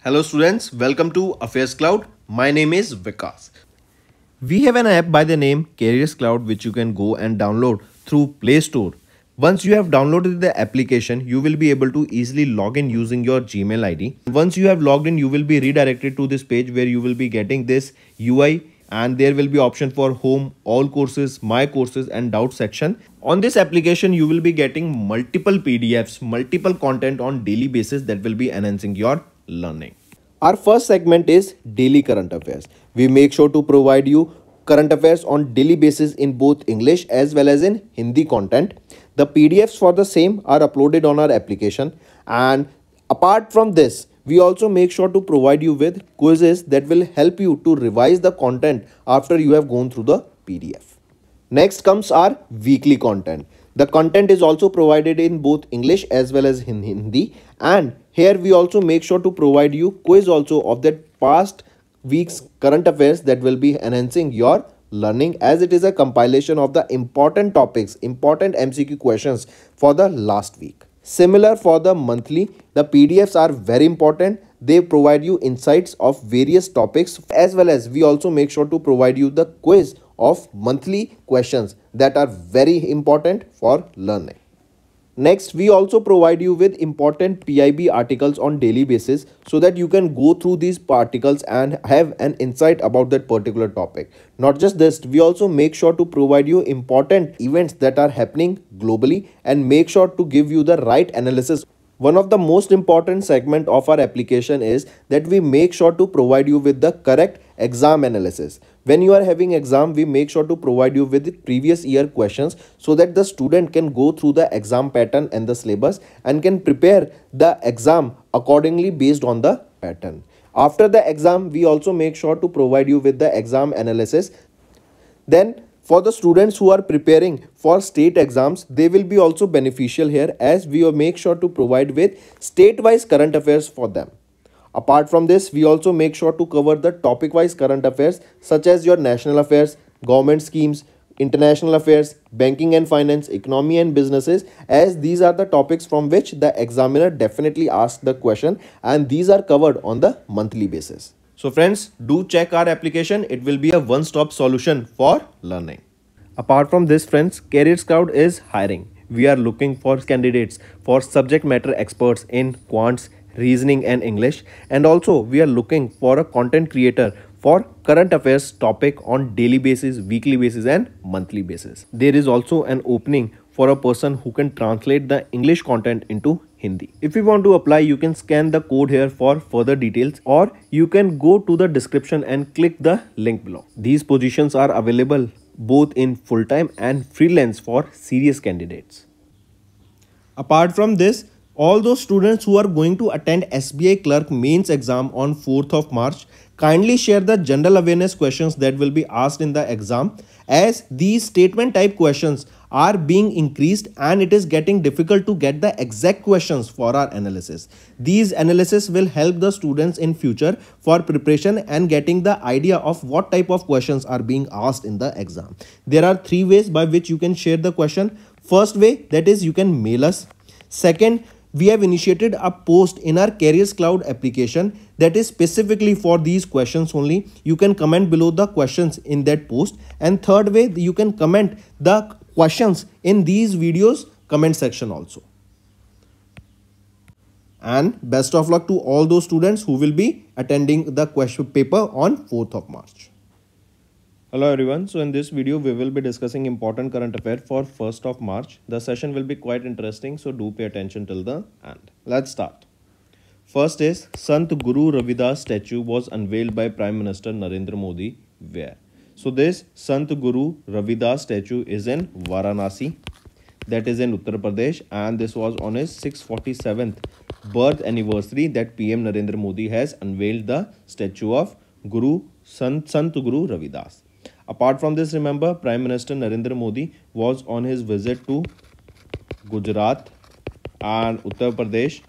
Hello students, welcome to Affairs Cloud. My name is Vikas. We have an app by the name Careers Cloud which you can go and download through Play Store. Once you have downloaded the application, you will be able to easily log in using your Gmail ID. Once you have logged in, you will be redirected to this page where you will be getting this UI and there will be option for home, all courses, my courses and doubt section. On this application, you will be getting multiple PDFs, multiple content on daily basis that will be enhancing your learning. Our first segment is daily current affairs. We make sure to provide you current affairs on daily basis in both English as well as in Hindi content. The PDFs for the same are uploaded on our application, and apart from this, we also make sure to provide you with quizzes that will help you to revise the content after you have gone through the PDF. Next comes our weekly content. The content is also provided in both English as well as in Hindi, and here we also make sure to provide you quiz also of that past week's current affairs that will be enhancing your learning, as it is a compilation of the important topics, important MCQ questions for the last week. Similar for the monthly, the PDFs are very important. They provide you insights of various topics, as well as we also make sure to provide you the quiz of monthly questions that are very important for learning. Next, we also provide you with important PIB articles on daily basis so that you can go through these articles and have an insight about that particular topic. Not just this, we also make sure to provide you important events that are happening globally and make sure to give you the right analysis. One of the most important segment of our application is that we make sure to provide you with the correct exam analysis. When you are having exam, we make sure to provide you with the previous year questions so that the student can go through the exam pattern and the syllabus and can prepare the exam accordingly based on the pattern. After the exam, we also make sure to provide you with the exam analysis. Then for the students who are preparing for state exams, they will be also beneficial here, as we make sure to provide with state-wise current affairs for them. Apart from this, we also make sure to cover the topic-wise current affairs such as your national affairs, government schemes, international affairs, banking and finance, economy and businesses, as these are the topics from which the examiner definitely asks the question, and these are covered on the monthly basis. So friends, do check our application. It will be a one-stop solution for learning. Apart from this friends, Careers Cloud is hiring. We are looking for candidates for subject matter experts in quants, reasoning and English, and also we are looking for a content creator for current affairs topic on daily basis, weekly basis and monthly basis. There is also an opening for a person who can translate the English content into Hindi. If you want to apply, you can scan the code here for further details, or you can go to the description and click the link below. These positions are available both in full-time and freelance for serious candidates. Apart from this, all those students who are going to attend SBI Clerk Mains exam on 4th of March, kindly share the general awareness questions that will be asked in the exam, as these statement type questions are being increased and it is getting difficult to get the exact questions for our analysis. These analysis will help the students in future for preparation and getting the idea of what type of questions are being asked in the exam. There are three ways by which you can share the question. First way, that is you can mail us. Second, we have initiated a post in our Careers Cloud application that is specifically for these questions only. You can comment below the questions in that post. And third way, you can comment the questions in these videos comment section also. And best of luck to all those students who will be attending the question paper on 4th of March. Hello everyone, so in this video we will be discussing important current affair for 1st of March. The session will be quite interesting, so do pay attention till the end. Let's start. First is Sant Guru Ravidas statue was unveiled by Prime Minister Narendra Modi where? So this Sant Guru Ravidas statue is in Varanasi, that is in Uttar Pradesh, and this was on his 647th birth anniversary that PM Narendra Modi has unveiled the statue of Sant Guru Ravidas. Apart from this, remember, Prime Minister Narendra Modi was on his visit to Gujarat and Uttar Pradesh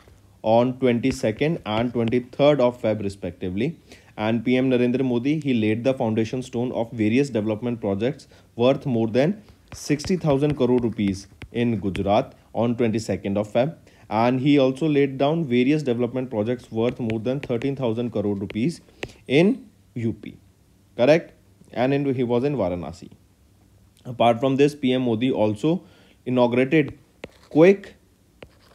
on 22nd and 23rd of Feb respectively. And PM Narendra Modi, he laid the foundation stone of various development projects worth more than 60,000 crore rupees in Gujarat on 22nd of Feb. and he also laid down various development projects worth more than 13,000 crore rupees in UP. Correct? And he was in Varanasi. Apart from this, PM Modi also inaugurated quick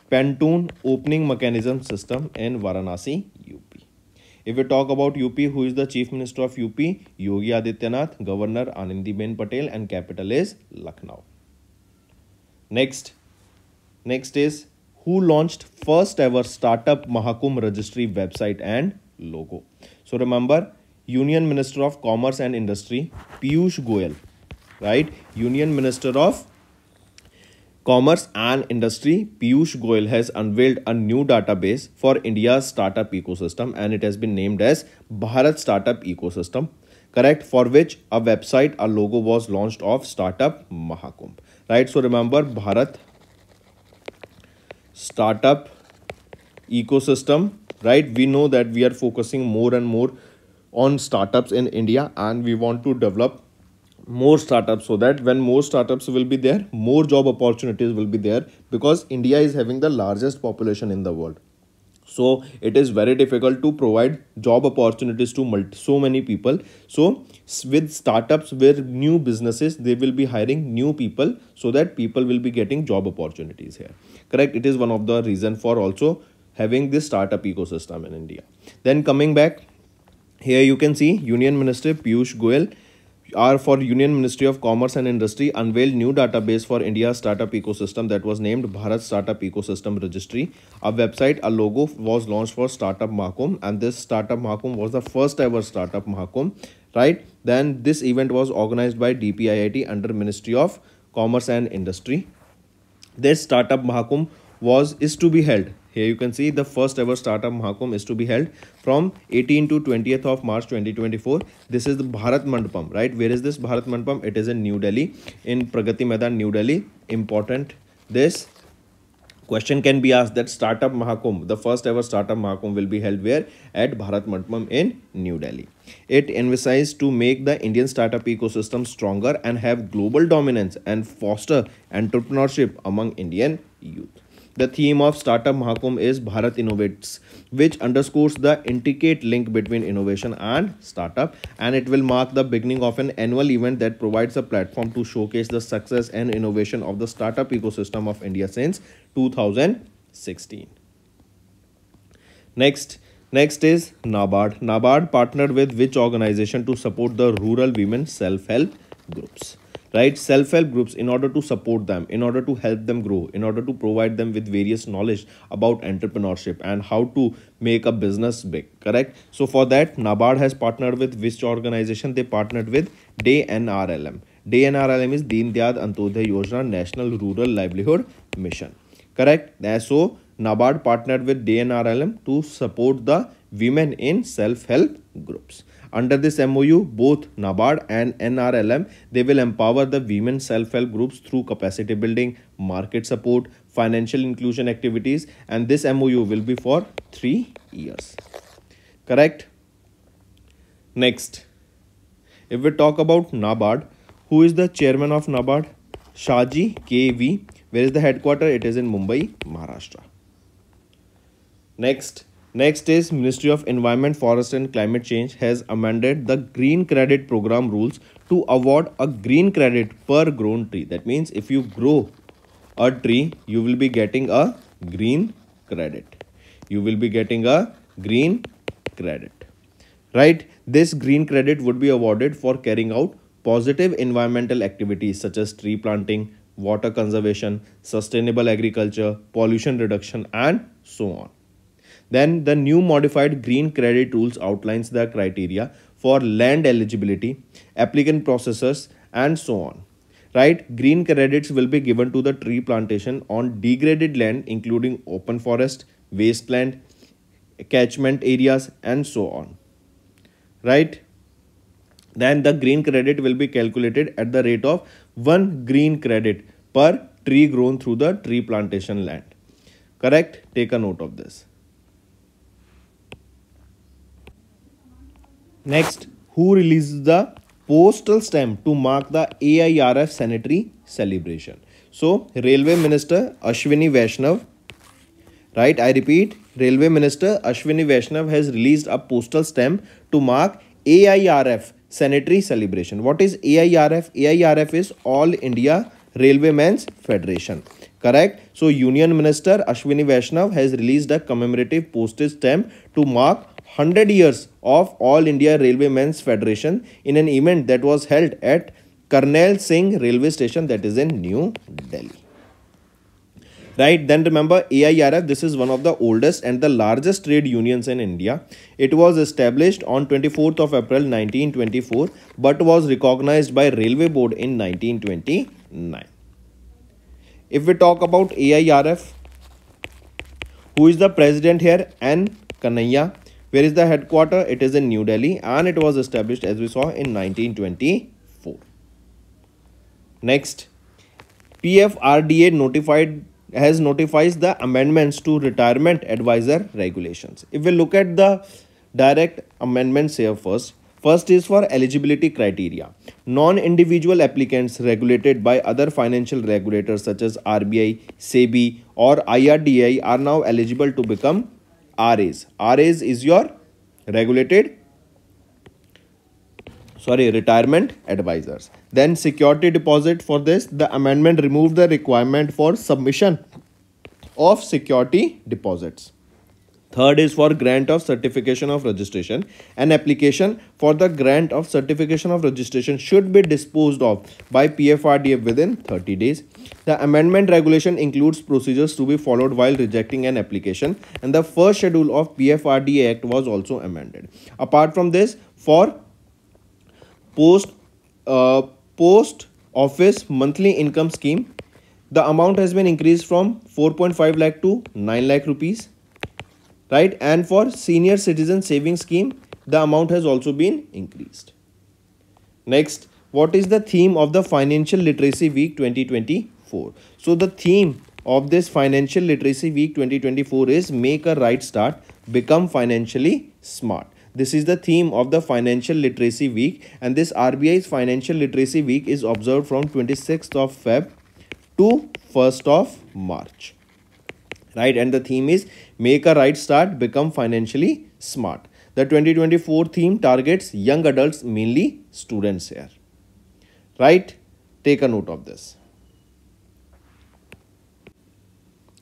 pontoon opening mechanism system in Varanasi, UP. If we talk about UP, who is the Chief Minister of UP? Yogi Adityanath, Governor Anandiben Patel, and capital is Lucknow. Next is who launched first ever Startup Mahakumbh Registry website and logo. So remember, Union Minister of Commerce and Industry, Piyush Goyal, right? Union Minister of Commerce and Industry, Piyush Goyal has unveiled a new database for India's startup ecosystem, and it has been named as Bharat Startup Ecosystem, correct? For which a website, a logo was launched of Startup Mahakumbh, right? So remember, Bharat Startup Ecosystem, right? We know that we are focusing more and more on startups in India, and we want to develop more startups, so that when more startups will be there, more job opportunities will be there, because India is having the largest population in the world. So it is very difficult to provide job opportunities to so many people. So with startups, where new businesses, they will be hiring new people, so that people will be getting job opportunities here. Correct? It is one of the reason for also having this startup ecosystem in India. Then coming back, here you can see Union Minister Piyush Goyal for Union Ministry of Commerce and Industry unveiled new database for India's startup ecosystem that was named Bharat Startup Ecosystem Registry. A website, a logo was launched for Startup Mahakumbh, and this Startup Mahakumbh was the first ever Startup Mahakumbh, right? Then this event was organized by DPIIT under Ministry of Commerce and Industry. This Startup Mahakumbh is to be held. Here you can see the first ever Startup Mahakumbh is to be held from 18 to 20th of March 2024. This is the Bharat Mandapam, right? Where is this Bharat Mandapam? It is in New Delhi, in Pragati Maidan, New Delhi. Important. This question can be asked that Startup Mahakumbh, the first ever Startup Mahakumbh, will be held where? At Bharat Mandapam in New Delhi. It envisages to make the Indian startup ecosystem stronger and have global dominance and foster entrepreneurship among Indian youth. The theme of Startup Mahakumbh is Bharat Innovates, which underscores the intricate link between innovation and startup, and it will mark the beginning of an annual event that provides a platform to showcase the success and innovation of the startup ecosystem of India since 2016. Next is NABARD. NABARD partnered with which organization to support the rural women self-help groups? Right? Self-help groups, in order to support them, in order to help them grow, in order to provide them with various knowledge about entrepreneurship and how to make a business big. Correct? So for that, NABARD has partnered with which organization? They partnered with DNRLM. DNRLM is Deen Dayal Antyodaya Yojana, National Rural Livelihood Mission. Correct? So NABARD partnered with DNRLM to support the women in self-help groups. Under this MOU, both NABARD and NRLM, they will empower the women self-help groups through capacity building, market support, financial inclusion activities, and this MOU will be for 3 years. Correct? Next, if we talk about NABARD, who is the chairman of NABARD? Shaji KV. Where is the headquarter? It is in Mumbai, Maharashtra. Next is Ministry of Environment, Forest and Climate Change has amended the Green Credit Program rules to award a green credit per grown tree. That means if you grow a tree, you will be getting a green credit. You will be getting a green credit. Right? This green credit would be awarded for carrying out positive environmental activities such as tree planting, water conservation, sustainable agriculture, pollution reduction, and so on. Then the new modified green credit rules outlines the criteria for land eligibility, applicant processes, and so on. Right? Green credits will be given to the tree plantation on degraded land, including open forest, wasteland, catchment areas, and so on. Right? Then the green credit will be calculated at the rate of 1 green credit per tree grown through the tree plantation land. Correct? Take a note of this. Next, who released the postal stamp to mark the AIRF centenary celebration? So, Railway Minister Ashwini Vaishnav Right, I repeat, Railway Minister Ashwini Vaishnav has released a postal stamp to mark AIRF Sanitary Celebration. What is AIRF? AIRF is All India Railwaymen's Federation. Correct. So Union Minister Ashwini Vaishnav has released a commemorative postage stamp to mark 100 years of All India Railwaymen's Federation in an event that was held at Karnail Singh Railway Station, that is in New Delhi. Right, then remember AIRF, this is one of the oldest and the largest trade unions in India. It was established on 24th of April 1924 but was recognized by Railway Board in 1929. If we talk about AIRF, who is the president here? N. Kanhaiya. Where is the headquarter? It is in New Delhi and it was established, as we saw, in 1924. Next, PFRDA has notified the amendments to retirement advisor regulations. If we look at the direct amendments here first is for eligibility criteria. Non-individual applicants regulated by other financial regulators such as RBI, SEBI or IRDAI are now eligible to become RAs. RAs is your retirement advisors. Then security deposit, for this the amendment removed the requirement for submission of security deposits. Third is for grant of certification of registration. An application for the grant of certification of registration should be disposed of by PFRDA within 30 days. The amendment regulation includes procedures to be followed while rejecting an application, and the first schedule of PFRDA Act was also amended. Apart from this, for post office monthly income scheme, the amount has been increased from 4.5 lakh to 9 lakh rupees. Right, and for senior citizen savings scheme, the amount has also been increased. Next, what is the theme of the Financial Literacy Week 2024? So the theme of this Financial Literacy Week 2024 is Make a Right Start, Become Financially Smart. This is the theme of the Financial Literacy Week, and this RBI's Financial Literacy Week is observed from 26th of Feb to 1st of March. Right, and the theme is Make a Right Start, Become Financially Smart. The 2024 theme targets young adults, mainly students here. Right, take a note of this.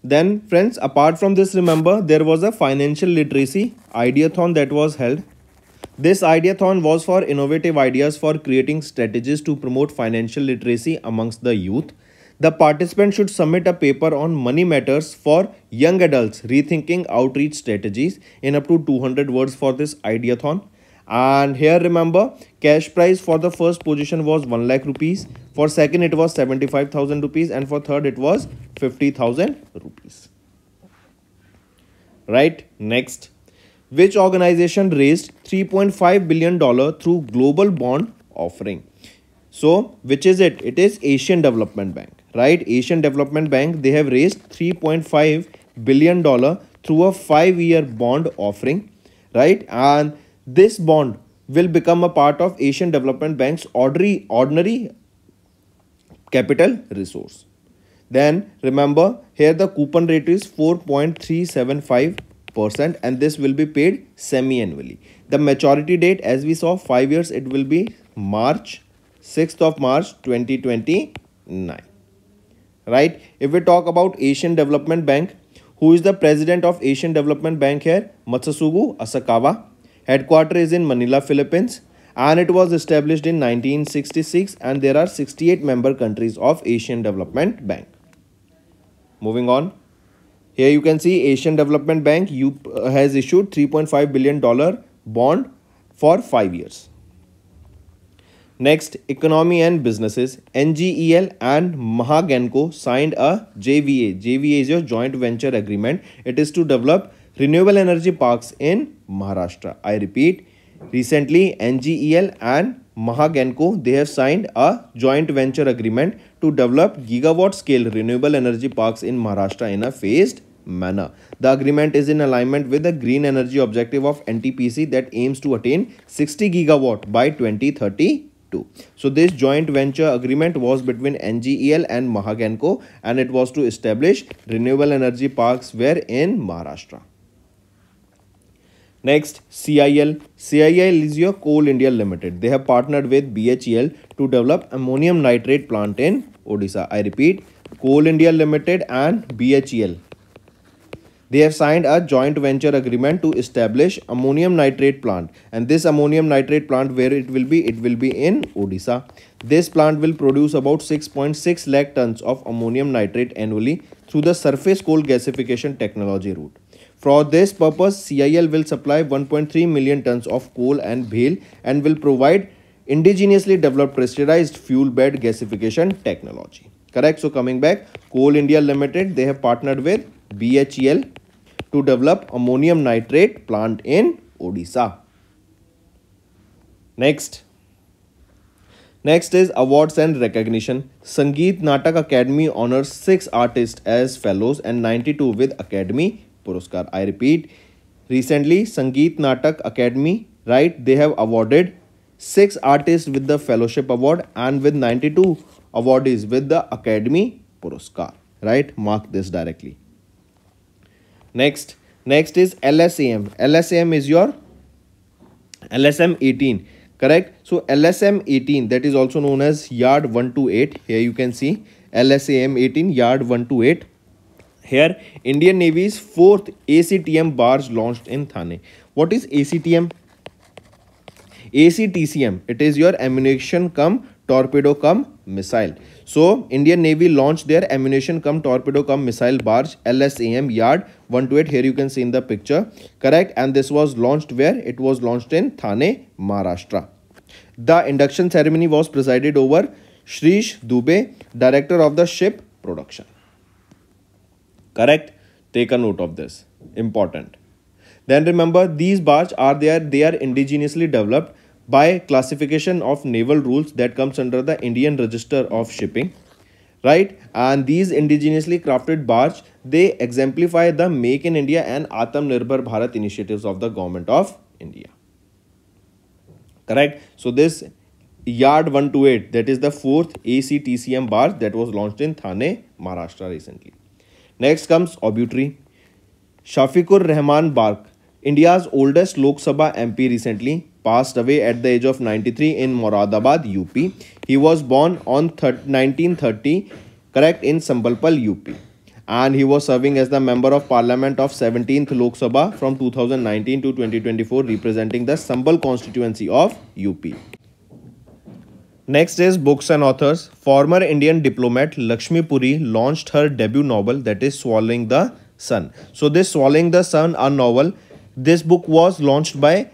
Then friends, apart from this, remember there was a financial literacy ideathon that was held. This ideathon was for innovative ideas for creating strategies to promote financial literacy amongst the youth. The participants should submit a paper on money matters for young adults, rethinking outreach strategies, in up to 200 words for this ideathon. And here remember, cash prize for the first position was 1 lakh rupees, for second it was 75,000 rupees, and for third it was 50,000 rupees. Right, next, which organization raised $3.5 billion through global bond offering? So, which is it? It is Asian Development Bank. Right, Asian Development Bank, they have raised $3.5 billion through a 5-year bond offering. Right, and this bond will become a part of Asian Development Bank's ordinary capital resource. Then remember, here the coupon rate is 4.375% and this will be paid semi-annually. The maturity date, as we saw, 5 years, it will be 6th of March 2029. Right, if we talk about Asian Development Bank, who is the president of Asian Development Bank here? Masatsugu Asakawa. Headquarter is in Manila, Philippines, and it was established in 1966, and there are 68 member countries of Asian Development Bank. Moving on, here you can see Asian Development Bank has issued $3.5 billion bond for 5 years. Next, economy and businesses. NGEL and Mahagenco signed a JVA. JVA is your joint venture agreement. It is to develop renewable energy parks in Maharashtra. I repeat, recently NGEL and Mahagenco, they have signed a joint venture agreement to develop gigawatt scale renewable energy parks in Maharashtra in a phased manner. The agreement is in alignment with the green energy objective of NTPC that aims to attain 60 gigawatt by 2030. 2022. So this joint venture agreement was between NGEL and Mahagenco, and it was to establish renewable energy parks where in Maharashtra. Next, CIL. CIL is your Coal India Limited. They have partnered with BHEL to develop ammonium nitrate plant in Odisha. I repeat, Coal India Limited and BHEL. They have signed a joint venture agreement to establish ammonium nitrate plant, and this ammonium nitrate plant, where it will be in Odisha. This plant will produce about 6.6 lakh tons of ammonium nitrate annually through the surface coal gasification technology route. For this purpose, CIL will supply 1.3 million tons of coal and bale and will provide indigenously developed pressurized fuel bed gasification technology. Correct? So coming back, Coal India Limited, they have partnered with BHEL to develop ammonium nitrate plant in Odisha. Next is awards and recognition. Sangeet Natak Academy honors 6 artists as fellows and 92 with Academy Puruskar. I repeat, recently Sangeet Natak Academy, right, they have awarded 6 artists with the fellowship award and with 92 awardees with the Academy Puruskar. Right, mark this directly. Next is LSAM. LSAM is your LSM 18. Correct. So LSM 18, that is also known as Yard 128. Here you can see LSAM 18 Yard 128. Here Indian Navy's 4th ACTM barge launched in Thane. What is ACTM? ACTCM. It is your ammunition cum torpedo cum missile. So Indian Navy launched their ammunition cum torpedo cum missile barge LSAM Yard 128. Here you can see in the picture. Correct. And this was launched where? It was launched in Thane, Maharashtra. The induction ceremony was presided over Shrish Dubey, director of the ship production. Correct. Take a note of this. Important. Then remember, these barges are there. They are indigenously developed by classification of naval rules that comes under the Indian Register of Shipping, right? And these indigenously crafted barge, they exemplify the Make in India and Atmanirbhar Bharat initiatives of the government of India. Correct. So this Yard 128, that is the 4th ACTCM barge that was launched in Thane, Maharashtra recently. Next comes obituary. Shafiqur Rahman Bark, India's oldest Lok Sabha MP, recently passed away at the age of 93 in Moradabad, UP. He was born on 1930, correct, in Sambalpur, UP. And he was serving as the Member of Parliament of 17th Lok Sabha from 2019 to 2024, representing the Sambal constituency of UP. Next is books and authors. Former Indian diplomat Lakshmi Puri launched her debut novel, that is Swallowing the Sun. So this Swallowing the Sun, a novel, this book was launched by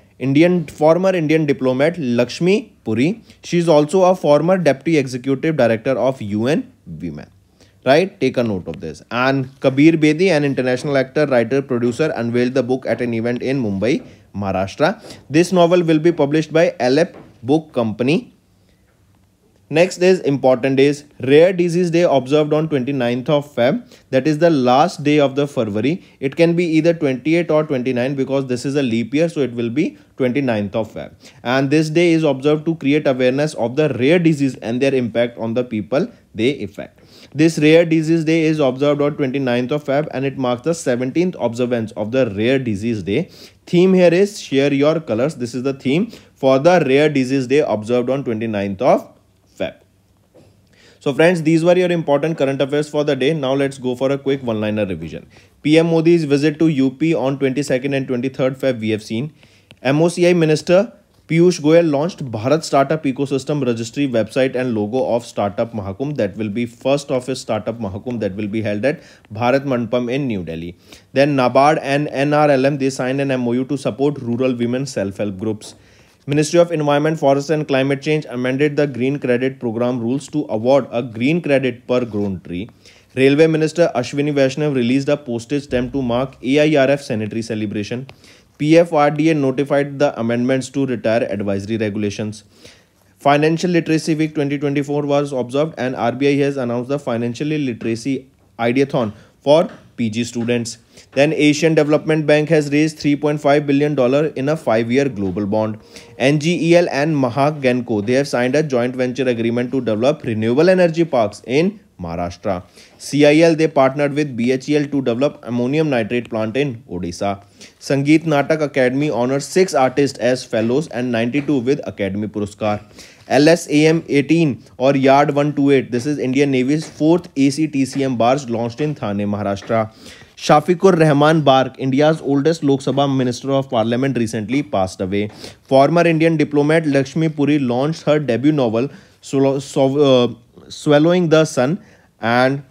former Indian diplomat Lakshmi Puri. She is also a former Deputy Executive Director of UN Women. Right? Take a note of this. And Kabir Bedi, an international actor, writer, producer, unveiled the book at an event in Mumbai, Maharashtra. This novel will be published by Aleph Book Company. Next is important days. Rare Disease Day observed on 29th of Feb. That is the last day of the February. It can be either 28 or 29 because this is a leap year. So it will be 29th of Feb. And this day is observed to create awareness of the rare disease and their impact on the people they affect. This Rare Disease Day is observed on 29th of Feb and it marks the 17th observance of the Rare Disease Day. Theme here is Share Your Colors. This is the theme for the Rare Disease Day observed on 29th of Feb. So friends, these were your important current affairs for the day. Now let's go for a quick one-liner revision. PM Modi's visit to UP on 22nd and 23rd Feb we have seen. MOCI Minister Piyush Goyal launched Bharat Startup Ecosystem Registry website and logo of Startup Mahakumbh. That will be first of its Startup Mahakumbh that will be held at Bharat Mandapam in New Delhi. Then NABARD and NRLM, they signed an MOU to support rural women self-help groups. Ministry of Environment, Forest and Climate Change amended the Green Credit Program rules to award a green credit per grown tree. Railway Minister Ashwini Vaishnav released a postage stamp to mark AIRF Centenary celebration. PFRDA notified the amendments to retire advisory regulations. Financial Literacy Week 2024 was observed and RBI has announced the Financial Literacy Ideathon for PG students. Then Asian Development Bank has raised $3.5 billion in a 5-year global bond. NGEL and Mahak Genco, they have signed a joint venture agreement to develop renewable energy parks in Maharashtra. CIL, they partnered with BHEL to develop ammonium nitrate plant in Odisha. Sangeet Natak Academy honors 6 artists as fellows and 92 with Academy Puruskar. LSAM 18 or Yard 128, this is Indian Navy's 4th ACTCM barge launched in Thane, Maharashtra. Shafiqur Rahman Bark, India's oldest Lok Sabha Minister of Parliament, recently passed away. Former Indian diplomat Lakshmi Puri launched her debut novel, Swallowing the Sun, and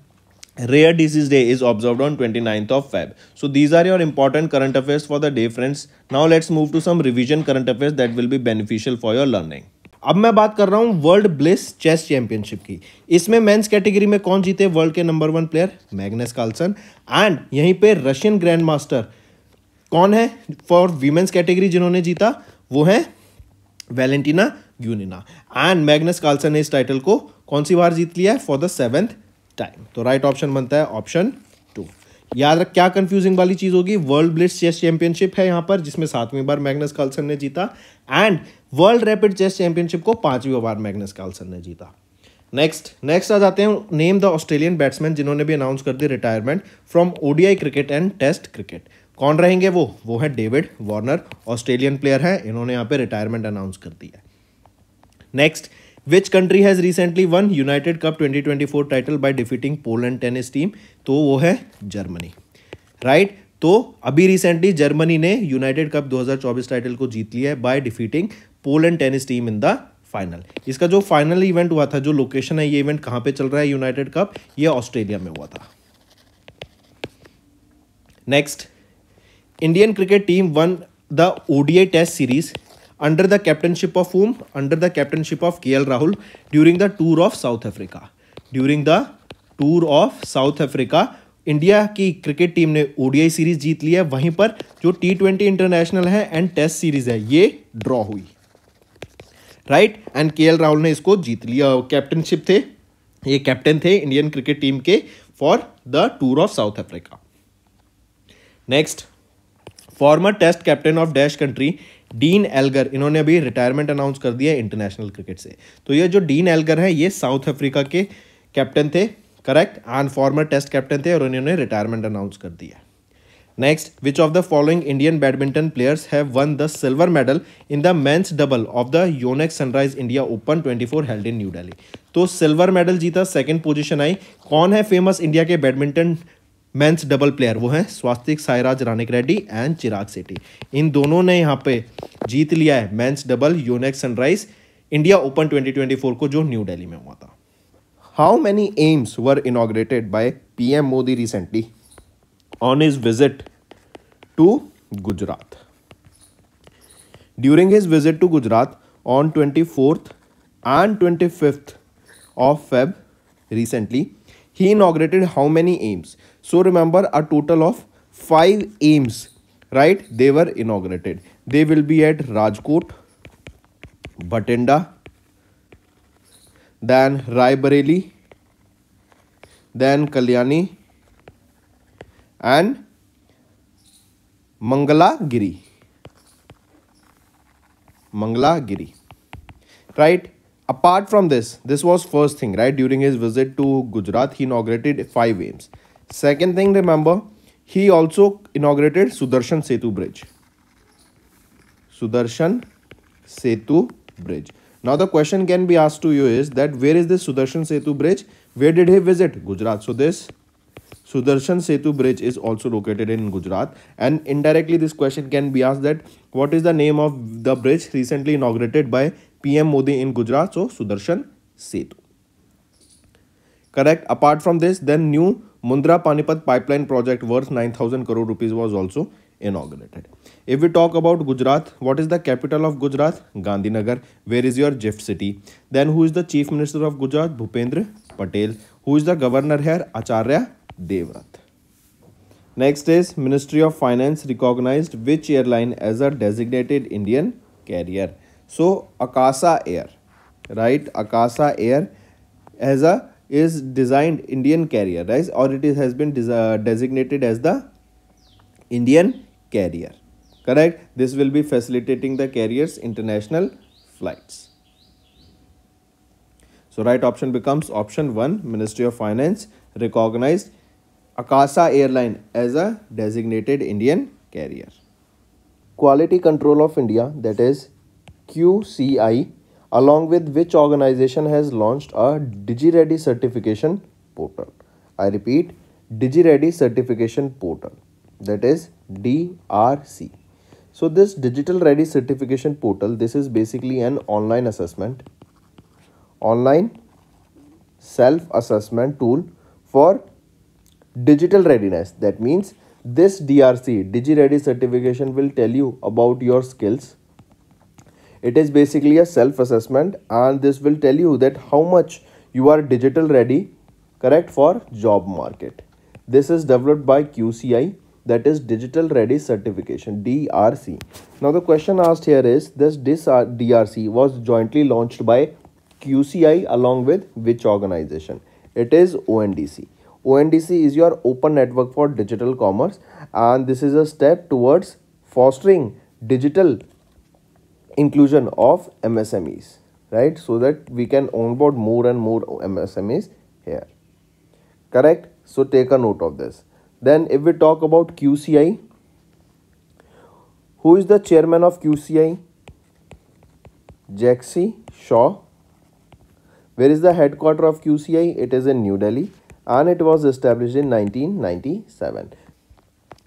Rare Disease Day is observed on 29th of Feb. So these are your important current affairs for the day, friends. Now let's move to some revision current affairs that will be beneficial for your learning. अब मैं बात कर रहा हूं world bliss chess championship की. इसमें men's category में कौन जीते? वर्ल्ड के number 1 player Magnus Carlsen. And यहीं पे रशियन ग्रैंड मास्टर कौन है फॉर वीमेंस कैटेगरी जिन्होंने जीता? वो है वैलेंटिना ग्यूनिना. एंड मैग्नस कार्लसन ने इस टाइटल को कौन सी बार जीत लिया है? For the 7th time. तो राइट ऑप्शन बनता है ऑप्शन 2. याद रख, क्या कंफ्यूजिंग वाली चीज होगी? वर्ल्ड ब्लिट्स चेस चैंपियनशिप है यहाँ पर, जिसमें 7वीं बार मैग्नस कार्लसन ने जीता. And world rapid chess championship को 5वीं बार मैग्नस कार्लसन ने जीता. नेक्स्ट आ जाते हैं. नेम द ऑस्ट्रेलियन बैट्समैन जिन्होंने भी अनाउंस कर दी retirement from ODI cricket and test cricket. कौन रहेंगे वो है डेविड वार्नर. ऑस्ट्रेलियन प्लेयर है, इन्होंने यहाँ पे रिटायरमेंट अनाउंस कर दी है. Next, which country has recently one United cup 2024 title by defeating Poland tennis team? तो वो है जर्मनी. राइट. तो अभी रिसेंटली जर्मनी ने यूनाइटेड कप 2024 टाइटल को जीत लिया है by defeating Poland tennis team in the final. इसका जो फाइनल इवेंट हुआ था, जो लोकेशन है, ये इवेंट कहां पे चल रहा है यूनाइटेड कप? ये ऑस्ट्रेलिया में हुआ था. Next, Indian cricket team won the ODI test series under the captainship of whom? Under the captainship of KL Rahul during the tour of South Africa. During the tour of South Africa, India की cricket team ने ODI series जीत ली है. वहीं पर जो T20 international है and test series है, ये draw हुई. राइट. एंड KL राहुल ने इसको जीत लिया. कैप्टनशिप थे, ये कैप्टन थे इंडियन क्रिकेट टीम के for the tour of South Africa. Next, former test captain of dash country Dean Elgar, इन्होंने अभी रिटायरमेंट अनाउंस कर दिया है इंटरनेशनल क्रिकेट से. तो ये जो डीन एल्गर है, ये साउथ अफ्रीका के कैप्टन थे. Correct. And former test captain थे और इन्होंने रिटायरमेंट अनाउंस कर दिया. Next, which of the following Indian badminton players have won the silver medal in the men's double of the Yonex Sunrise India Open 24 held in New Delhi? तो silver medal जीता, second position आई. कौन है famous India के badminton men's double player? वो है Swastik Sairaj रानिक Reddy and Chirag Shetty. इन दोनों ने यहाँ पे जीत लिया है men's double Yonex Sunrise India Open 2024 को, जो न्यू दिल्ली में हुआ था. How many AIIMS were inaugurated by PM Modi recently on his visit to Gujarat? During his visit to Gujarat on 24th and 25th of Feb recently, he inaugurated how many aims? So remember, a total of 5 aims, right? They were inaugurated. They will be at Rajkot, Bathinda, then Raebareli, then Kalyani, and Mangalagiri. Right? Apart from this was first thing, right? During his visit to Gujarat, he inaugurated 5 aims. Second thing, remember, he also inaugurated Sudarshan Setu Bridge. Now the question can be asked to you is that where is this Sudarshan Setu Bridge? Where did he visit? Gujarat. So this Sudarshan Setu Bridge is also located in Gujarat, and indirectly this question can be asked that what is the name of the bridge recently inaugurated by PM Modi in Gujarat? So Sudarshan Setu. Correct. Apart from this, then new Mundra Panipat pipeline project worth 9,000 crore rupees was also inaugurated. If we talk about Gujarat, what is the capital of Gujarat? Gandhinagar. Where is your gift city? Then who is the Chief Minister of Gujarat? Bhupendra Patel. Who is the governor here? Acharya Devrat. Next is Ministry of Finance recognized which airline as a designated Indian carrier? So Akasa Air, right? Akasa Air as a is designed Indian carrier, right? Or it has been designated as the Indian carrier. Correct? This will be facilitating the carrier's international flights. So right option becomes option 1. Ministry of Finance recognized Akasa Airline as a designated Indian carrier. Quality Control of India, that is QCI, along with which organization has launched a DigiReady certification portal? I repeat, DigiReady certification portal, that is DRC. So this Digital Ready certification portal, this is basically an online self-assessment tool for digital readiness. That means this DRC, DigiReady certification, will tell you about your skills. It is basically a self-assessment, and this will tell you that how much you are digital ready, correct, for job market. This is developed by QCI, that is Digital Ready Certification, DRC. Now the question asked here is, this DRC was jointly launched by QCI along with which organization? It is ONDC. ONDC is your Open Network for Digital Commerce, and this is a step towards fostering digital inclusion of MSMEs, right? So that we can onboard more and more MSMEs here. Correct? So take a note of this. Then if we talk about QCI, who is the chairman of QCI? Jagsy Shaw. Where is the headquarters of QCI? It is in New Delhi, and it was established in 1997.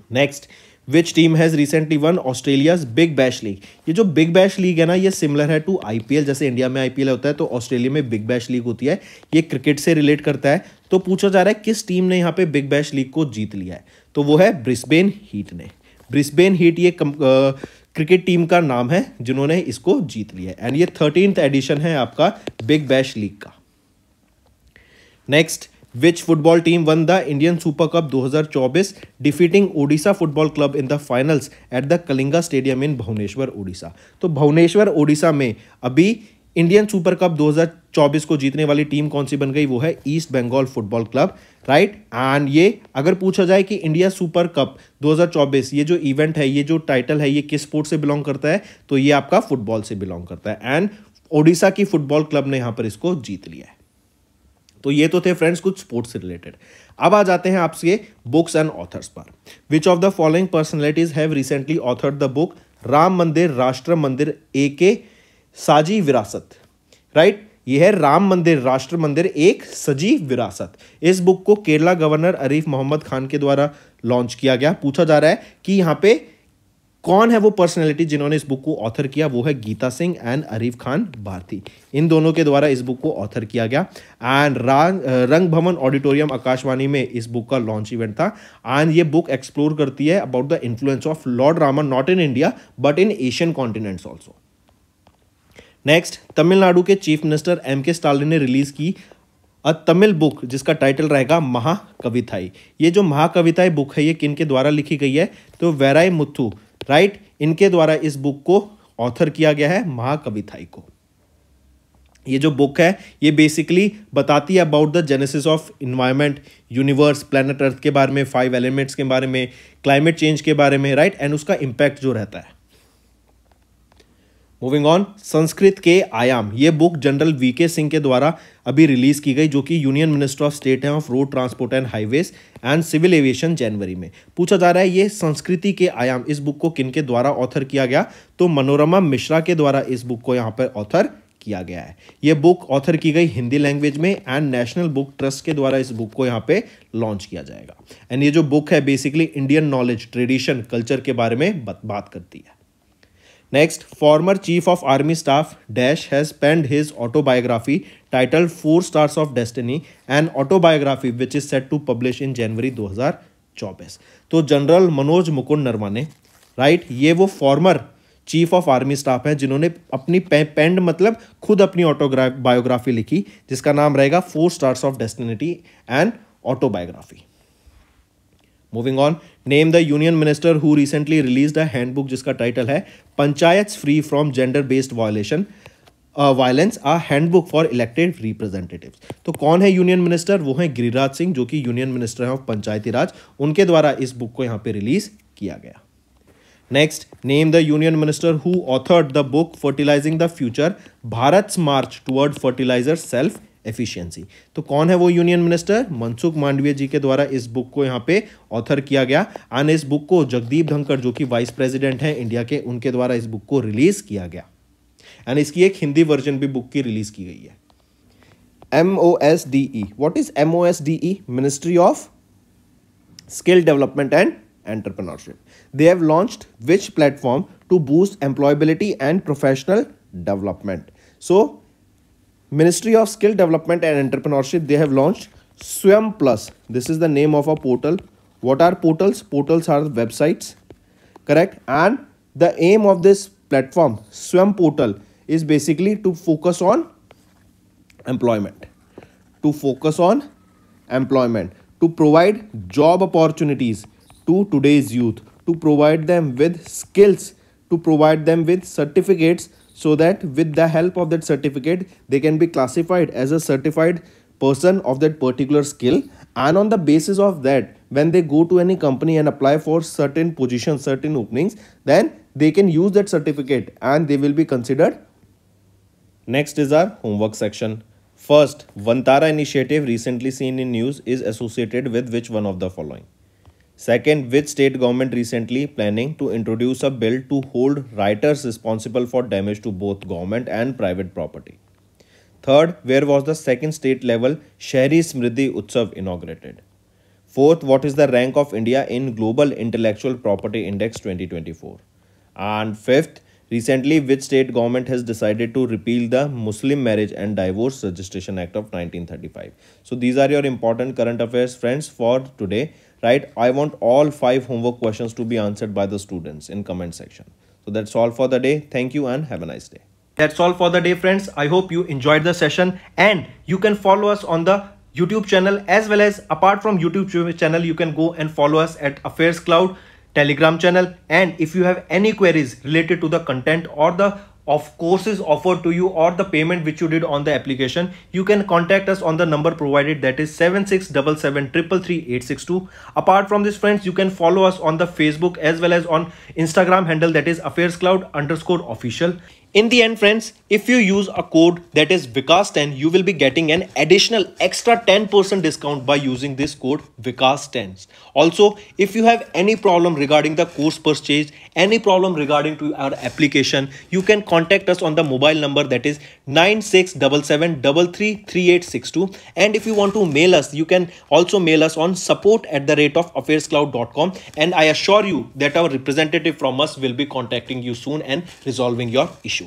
Next, which team has recently won Australia's Big Bash League? ये जो Big Bash League है ना, ये similar है to IPL. जैसे India में IPL होता है तो ऑस्ट्रेलिया में Big Bash League होती है. ये क्रिकेट से रिलेट करता है. तो पूछा जा रहा है किस टीम ने यहाँ पे Big Bash League को जीत लिया है? तो वो है ब्रिस्बेन हीट ने. ब्रिस्बेन हीट ये क्रिकेट टीम का नाम है जिन्होंने इसको जीत लिया है, एंड ये 13th एडिशन है आपका बिग बैश लीग का. Next, which football team won the Indian Super Cup 2024 defeating Odisha Football Club in the finals at the Kalinga Stadium in Bhubaneswar, Odisha? तो भुवनेश्वर ओडिशा में अभी इंडियन सुपर कप 2024 को जीतने वाली team कौन सी बन गई? वो है East Bengal football club, right. And ये अगर पूछा जाए कि इंडिया सुपर कप 2024 ये जो इवेंट है, ये जो टाइटल है, ये किस स्पोर्ट से बिलोंग करता है? तो ये आपका फुटबॉल से बिलोंग करता है, एंड ओडिशा की फुटबॉल क्लब ने यहां पर इसको जीत लिया है. तो ये तो थे फ्रेंड्स कुछ स्पोर्ट्स से रिलेटेड. अब आ जाते हैं आपसे बुक्स एंड ऑथर्स पर. विच of the following personalities have recently authored the book Ram मंदिर राष्ट्र मंदिर एक साजी विरासत, राइट. ये है राम मंदिर राष्ट्र मंदिर एक सजी विरासत. इस बुक को केरला गवर्नर आरिफ मोहम्मद खान के द्वारा लॉन्च किया गया. पूछा जा रहा है कि यहाँ पे कौन है वो पर्सनैलिटी जिन्होंने इस बुक को ऑथर किया? वो है गीता सिंह एंड आरिफ खान भारती. इन दोनों के द्वारा इस बुक को ऑथर किया गया. एंड रंग भवन ऑडिटोरियम आकाशवाणी में इस बुक का लॉन्च इवेंट था. एंड ये बुक एक्सप्लोर करती है about the influence of Lord Rama not in India but in Asian continents also. Next, Tamil Nadu के चीफ मिनिस्टर M.K. स्टालिन ने रिलीज की अ तमिल बुक जिसका टाइटल रहेगा महाकविताई. ये जो महाकविताई बुक है ये किन के द्वारा लिखी गई है? तो वेराई मुथु, राइट, इनके द्वारा इस बुक को ऑथर किया गया है महाकविताई को. ये जो बुक है ये बेसिकली बताती है about the genesis of environment, universe, planet Earth के बारे में, 5 एलिमेंट्स के बारे में, क्लाइमेट चेंज के बारे में, राइट, एंड उसका इंपैक्ट जो रहता है. मूविंग ऑन, संस्कृत के आयाम, ये बुक जनरल VK सिंह के द्वारा अभी रिलीज की गई, जो कि यूनियन मिनिस्टर ऑफ स्टेट है of road transport and highways and civil aviation, जनवरी में. पूछा जा रहा है ये संस्कृति के आयाम, इस बुक को किन के द्वारा ऑथर किया गया? तो मनोरमा मिश्रा के द्वारा इस बुक को यहाँ पर ऑथर किया गया है. ये बुक ऑथर की गई हिंदी लैंग्वेज में, एंड नेशनल बुक ट्रस्ट के द्वारा इस बुक को यहाँ पे लॉन्च किया जाएगा. एंड ये जो बुक है basically Indian knowledge, tradition, culture के बारे में बात करती है. Next, former Chief of Army Staff Dash has penned his autobiography titled 4 Stars of Destiny, an autobiography which is set to publish in January 2024. तो जनरल मनोज मुकुंद नरवाने, राइट, ये वो former chief of army staff हैं जिन्होंने अपनी पेंड मतलब खुद अपनी biography लिखी जिसका नाम रहेगा 4 Stars of Destiny and autobiography. Moving on, name the union minister who recently released a handbook जिसका टाइटल है panchayat free from gender based violation. Violence a handbook for elected representatives. तो कौन है यूनियन मिनिस्टर? वो हैं गिरिराज सिंह, जो कि यूनियन मिनिस्टर हैं ऑफ पंचायती राज। उनके द्वारा इस बुक को यहाँ पे रिलीज किया गया। Next, name the union minister who authored the book fertilising the future, Bharat's march toward fertiliser self efficiency. तो कौन है वो यूनियन मिनिस्टर? मनसुख मांडविया जी के द्वारा इस बुक को यहाँ पे ऑथर किया गया। एंड इस बुक को जगदीप धनखड़, जो कि वाइस प्रेसिडेंट हैं इंडिया के, उनके द्वारा इस बुक को रिलीज किया गया। एंड इसकी एक हिंदी वर्जन भी बुक की रिलीज की गई है। MOSDE, what is MOSDE? Ministry of skill development and entrepreneurship. They have launched which platform to boost employability and professional development? So, Ministry of Skill Development and Entrepreneurship, they have launched Swayam Plus. This is the name of a portal. What are portals? Portals are websites, correct? And the aim of this platform, Swayam portal, is basically to focus on employment. To focus on employment. To provide job opportunities to today's youth, to provide them with skills, to provide them with certificates, so that with the help of that certificate they can be classified as a certified person of that particular skill. And on the basis of that, when they go to any company and apply for certain positions, certain openings, then they can use that certificate and they will be considered. Next is our homework section. First, Vantara initiative recently seen in news is associated with which one of the following? Second, which state government recently planning to introduce a bill to hold writers responsible for damage to both government and private property? Third, where was the second state level Shahri Smriddhi Utsav inaugurated? Fourth, what is the rank of India in Global Intellectual Property Index 2024? And fifth, recently which state government has decided to repeal the Muslim Marriage and Divorce Registration Act of 1935? So these are your important current affairs, friends, for today. Right, I want all 5 homework questions to be answered by the students in comment section. So that's all for the day. Thank you and have a nice day. That's all for the day, friends. I hope you enjoyed the session, and you can follow us on the YouTube channel, as well as apart from YouTube channel, you can go and follow us at Affairs Cloud Telegram channel. And if you have any queries related to the content or the of courses offered to you or the payment which you did on the application, you can contact us on the number provided, that is 7677333862. Apart from this, friends, you can follow us on the Facebook as well as on Instagram handle, that is affairscloud_official. In the end, friends, if you use a code that is Vikas10, you will be getting an additional extra 10% discount by using this code Vikas10. Also, if you have any problem regarding the course purchase, any problem regarding to our application, you can contact us on the mobile number, that is 9677333862. And if you want to mail us, you can also mail us on support@affairscloud.com. And I assure you that our representative from us will be contacting you soon and resolving your issue.